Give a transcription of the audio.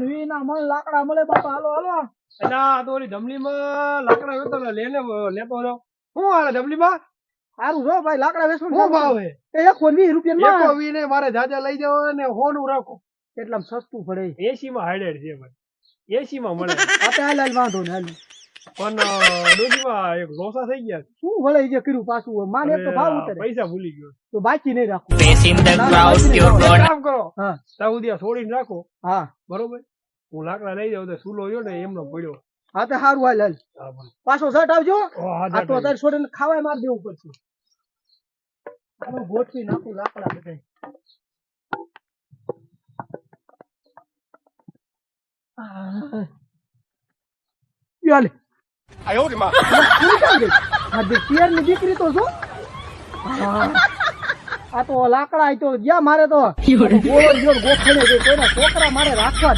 વીના મણ લાકડા મળે બાપા હાલો હાલો એના તો ઓલી ધમલીમાં લાકડા વેચતો ને લેતો રહ્યો શું હાલે ધમલીમાં સારું જો ભાઈ લાકડા વેચવાનું શું ભાવ હે એ 120 રૂપિયા એકો વીને મારે જાજા લઈ જવા ને હોનું રાખો કેટલામ સસ્તું પડે 80 માં હાડેડ છે ભાઈ 80 માં મળે આપે હાલ વાંધો ને હાલ પણ ડોજીમાં એક લોસા થઈ ગયા શું ભલે જે કર્યું પાછું માને એક તો ભાવ ઉતરે પૈસા ભૂલી ગયો તો બાકી નહીં રાખો કામ કરો હા સાઉદીયા છોડીને રાખો હા બરોબર હું લાકડા લઈ જાઉં તો સુલો રહ્યો ને એમનો પડ્યો હા તો સારું હાલ હાલ પાછો શર્ટ આવજો હા આ તો અત્યારે છોડીને ખાવાય માર દેવું પડશે આનું ગોઠવી નાખું લાકડા બધાય યાલે આયો રે માં આ પિયર ની દીકરી તો શું આ તો લાકડા તો જ્યાં મારે તો ગોળો ગોઠડે છે કોઈના છોકરા મારે રાખવા